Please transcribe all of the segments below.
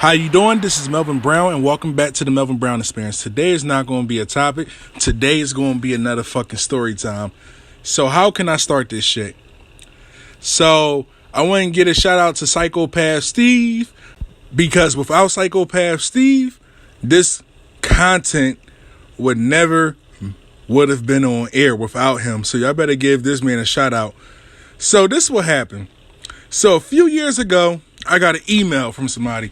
How you doing? This is Melvin Brown, and welcome back to the Melvin Brown Experience. Today is not going to be a topic. Today is going to be another fucking story time. So how can I start this shit? So I want to get a shout out to Psychopath Steve, because without Psychopath Steve, this content would have been on air without him. So y'all better give this man a shout out. So this is what happened. So a few years ago, I got an email from somebody.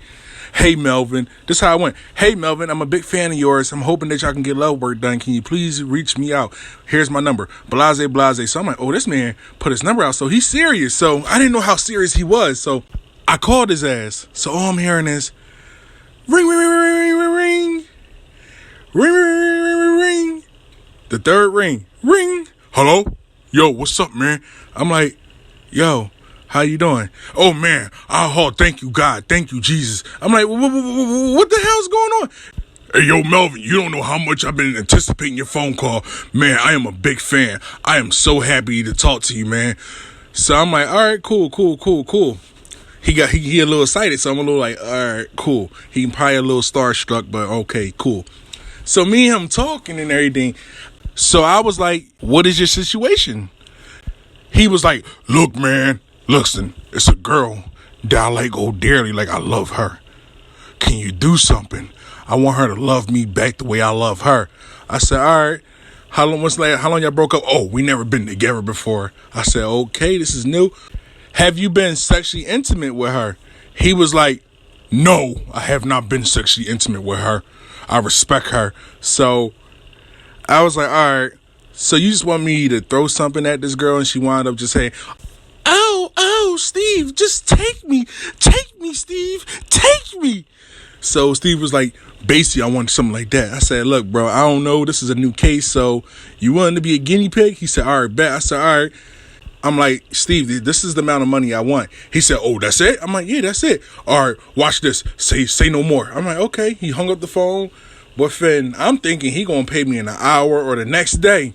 Hey, Melvin, this is how I went. Hey, Melvin, I'm a big fan of yours. I'm hoping that y'all can get love work done. Can you please reach me out? Here's my number. Blase, blase. So I'm like, oh, this man put his number out. So he's serious. So I didn't know how serious he was. So I called his ass. So all I'm hearing is ring, ring, ring, ring, ring, ring, ring, ring, ring, ring, ring. The third ring. Ring. Hello? Yo, what's up, man? I'm like, yo. How you doing? Oh, man. Oh, thank you, God. Thank you, Jesus. I'm like, what the hell's going on? Hey, yo, Melvin, you don't know how much I've been anticipating your phone call. Man, I am a big fan. I am so happy to talk to you, man. So I'm like, all right, cool. He a little excited, so I'm a little like, all right, cool. He probably a little starstruck, but okay, cool. So me and him talking and everything. So I was like, what is your situation? He was like, look, man. Listen, it's a girl that I like dearly, like I love her. Can you do something? I want her to love me back the way I love her. I said, all right. How long y'all broke up? Oh, we never been together before. I said, okay, this is new. Have you been sexually intimate with her? He was like, no, I have not been sexually intimate with her. I respect her. So I was like, all right. So you just want me to throw something at this girl? And she wound up just saying, Oh, Steve, just take me, Steve, take me. So Steve was like, basically, I want something like that. I said, look, bro, I don't know. This is a new case. So you wanting to be a guinea pig? He said, all right, bet. I said, all right. I'm like, Steve, this is the amount of money I want. He said, oh, that's it? I'm like, yeah, that's it. All right, watch this. Say no more. I'm like, okay. He hung up the phone. But then I'm thinking he going to pay me in an hour or the next day.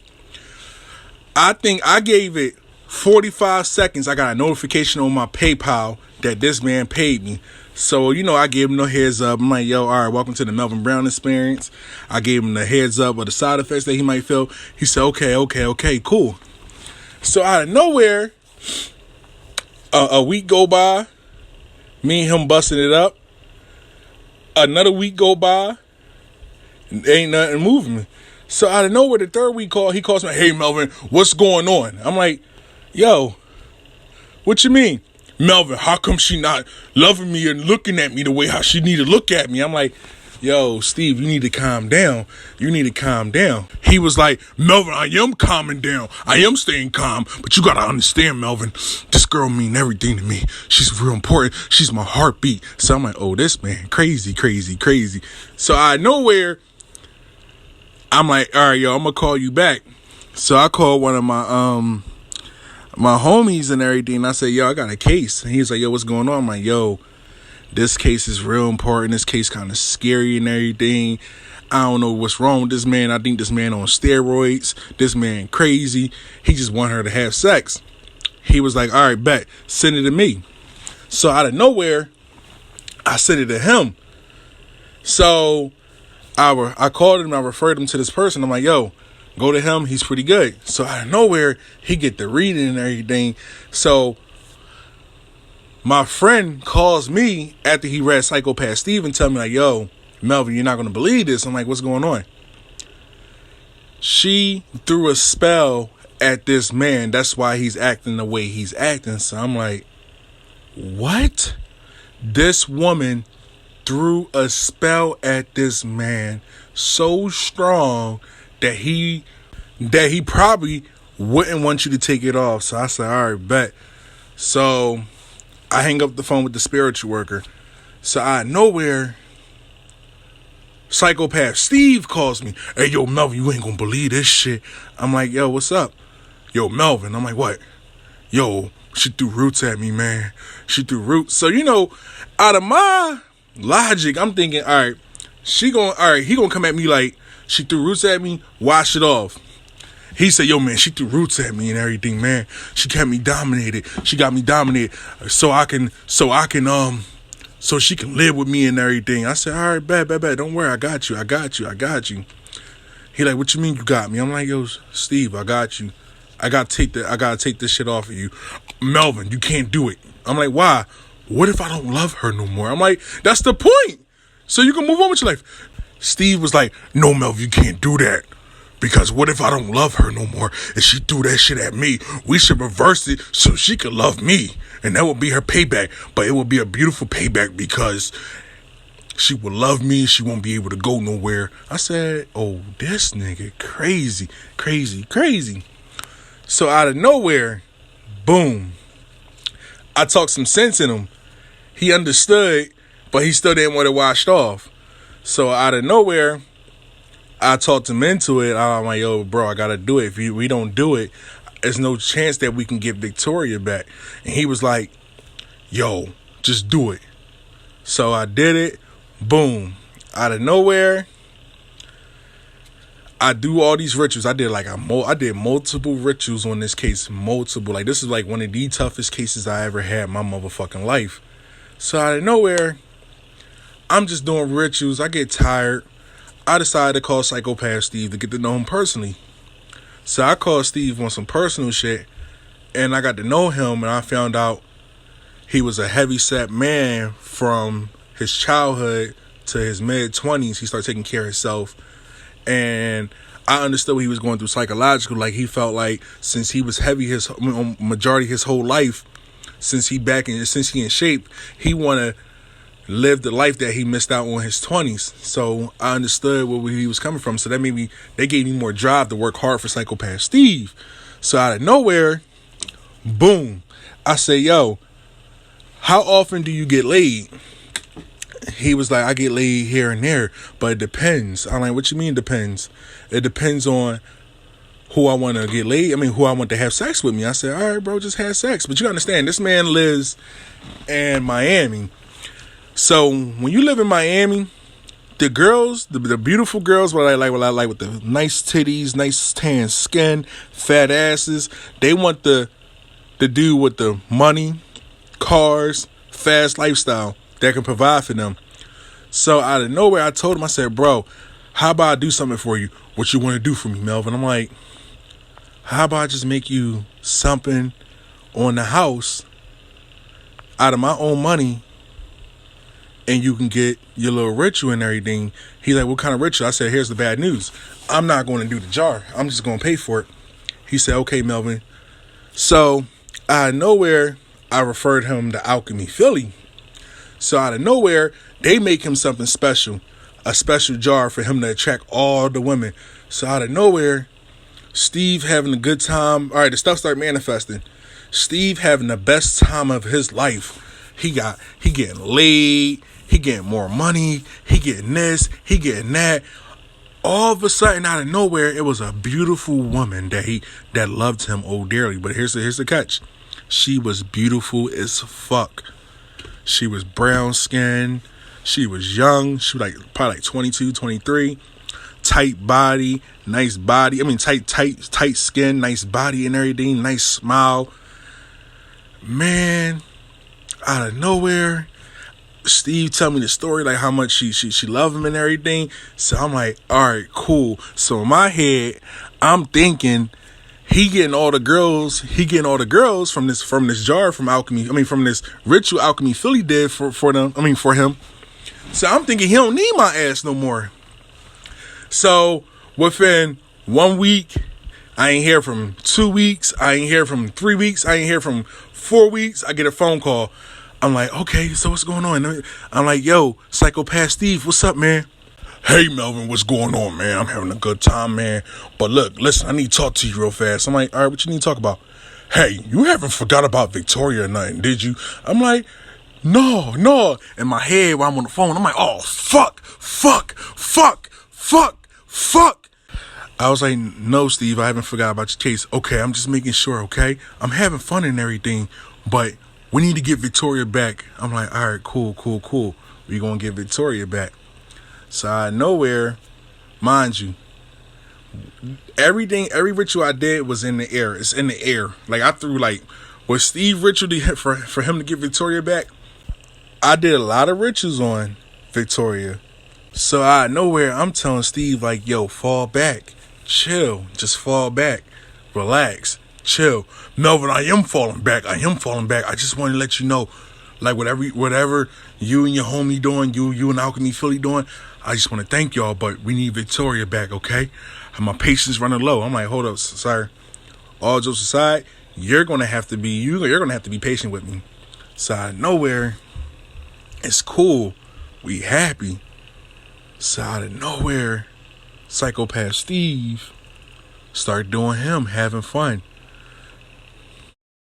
I think I gave it 45 seconds, I got a notification on my PayPal that this man paid me. So, I gave him the heads up. I'm like, yo, all right, welcome to the Melvin Brown Experience. I gave him the heads up of the side effects that he might feel. He said, okay, cool. So out of nowhere, a week go by, me and him busting it up. Another week go by, ain't nothing moving. So out of nowhere, the third week he calls me, hey, Melvin, what's going on? I'm like, yo, what you mean? Melvin, how come she not loving me and looking at me the way how she need to look at me? I'm like, yo, Steve, you need to calm down. He was like, Melvin, I am calming down. I am staying calm. But you got to understand, Melvin, this girl mean everything to me. She's real important. She's my heartbeat. So I'm like, oh, this man, crazy. So out of nowhere, I'm like, all right, yo, I'm going to call you back. So I called one of my homies and everything, and I said, yo, I got a case. And he's like, yo, what's going on? I'm like, yo, this case is real important. This case kind of scary and everything. I don't know what's wrong with this man. I think this man on steroids. This man crazy. He just want her to have sex. He was like, all right, bet. Send it to me. So out of nowhere, I sent it to him. So I called him. I referred him to this person. I'm like, yo, go to him. He's pretty good. So out of nowhere, he get the reading and everything. So my friend calls me after he read Psychopath Steve and tell me like, yo, Melvin, you're not going to believe this. I'm like, what's going on? She threw a spell at this man. That's why he's acting the way he's acting. So I'm like, what? This woman threw a spell at this man so strong that he probably wouldn't want you to take it off. So I said, all right, bet. So I hang up the phone with the spiritual worker. So out of nowhere, Psychopath Steve calls me. Hey, yo, Melvin, you ain't gonna believe this shit. I'm like, yo, what's up? Yo, Melvin. I'm like, what? Yo, she threw roots at me, man. She threw roots. So, out of my logic, I'm thinking, all right, he gonna come at me like, she threw roots at me, wash it off. He said, yo, man, she threw roots at me and everything, man. She got me dominated. So I can so she can live with me and everything. I said, all right, bet. Don't worry. I got you. He like, what you mean you got me? I'm like, yo, Steve, I got you. I gotta take this shit off of you. Melvin, you can't do it. I'm like, why? What if I don't love her no more? I'm like, that's the point. So you can move on with your life. Steve was like, no, Melvin, you can't do that. Because what if I don't love her no more and she threw that shit at me? We should reverse it so she could love me. And that would be her payback. But it would be a beautiful payback because she will love me. She won't be able to go nowhere. I said, oh, this nigga crazy. So out of nowhere, boom, I talked some sense in him. He understood, but he still didn't want it washed off. So out of nowhere, I talked him into it. I'm like, yo, bro, I got to do it. If we don't do it, there's no chance that we can get Victoria back. And he was like, yo, just do it. So I did it. Boom. Out of nowhere, I do all these rituals. I did multiple rituals on this case. Multiple. Like, this is like one of the toughest cases I ever had in my motherfucking life. So out of nowhere, I'm just doing rituals. I get tired. I decided to call Psychopath Steve to get to know him personally. So I called Steve on some personal shit, and I got to know him, and I found out he was a heavy-set man from his childhood to his mid-20s. He started taking care of himself, and I understood what he was going through psychological. Like, he felt like since he was heavy majority his whole life, since he in shape, he want to live the life that he missed out on his 20s. So I understood where he was coming from. So that they gave me more drive to work hard for Psychopath Steve. So out of nowhere, boom, I say, yo, how often do you get laid? He was like, I get laid here and there, but it depends. I'm like, what you mean depends? It depends on who I want to get laid. Who I want to have sex with me. I said, all right, bro, just have sex. But you understand, this man lives in Miami. So when you live in Miami, the girls, the beautiful girls, what I like with the nice titties, nice tan skin, fat asses, they want the dude with the money, cars, fast lifestyle that can provide for them. So out of nowhere, I told him, I said, bro, how about I do something for you? What you want to do for me, Melvin? I'm like, how about I just make you something on the house out of my own money, and you can get your little ritual and everything. He's like, what kind of ritual? I said, here's the bad news. I'm not going to do the jar. I'm just going to pay for it. He said, okay, Melvin. So out of nowhere, I referred him to Alchemy Philly. So out of nowhere, they make him something special, a special jar for him to attract all the women. So out of nowhere, Steve having a good time. All right, the stuff started manifesting. Steve having the best time of his life. He getting laid. He getting more money. He getting this. He getting that. All of a sudden, out of nowhere, it was a beautiful woman that loved him dearly. But here's the catch. She was beautiful as fuck. She was brown skinned. She was young. She was probably 22, 23. Tight body, nice body. Tight skin, nice body and everything. Nice smile. Man, out of nowhere, Steve tell me the story, like how much she loved him and everything. So I'm like, all right, cool. So in my head, I'm thinking he getting all the girls from this jar from Alchemy. From this ritual Alchemy Philly did for him. So I'm thinking he don't need my ass no more. So within 1 week, I ain't hear from 2 weeks. I ain't hear from 3 weeks. I ain't hear from 4 weeks. I get a phone call. I'm like, okay, so what's going on? I'm like, yo, Psychopath Steve, what's up, man? Hey, Melvin, what's going on, man? I'm having a good time, man. But look, listen, I need to talk to you real fast. I'm like, all right, what you need to talk about? Hey, you haven't forgot about Victoria or nothing, did you? I'm like, no. In my head, while I'm on the phone, I'm like, oh, fuck. I was like, no, Steve, I haven't forgot about your case. Okay, I'm just making sure, okay? I'm having fun and everything, but we need to get Victoria back. I'm like, all right, cool. We're going to get Victoria back. So out of nowhere, mind you, every ritual I did was in the air. It's in the air. Like, I threw, what Steve ritual for him to get Victoria back, I did a lot of rituals on Victoria. So out of nowhere, I'm telling Steve, like, yo, fall back. Chill. Just fall back. Relax. Chill. Melvin, I am falling back. I am falling back. I just want to let you know, like, whatever you and your homie doing, you and Alchemy Philly doing, I just want to thank y'all, but we need Victoria back, okay? And my patience running low. I'm like, hold up, sir. All jokes aside, you're gonna have to be patient with me. So out of nowhere, it's cool. We happy. So out of nowhere, Psychopath Steve start doing him, having fun.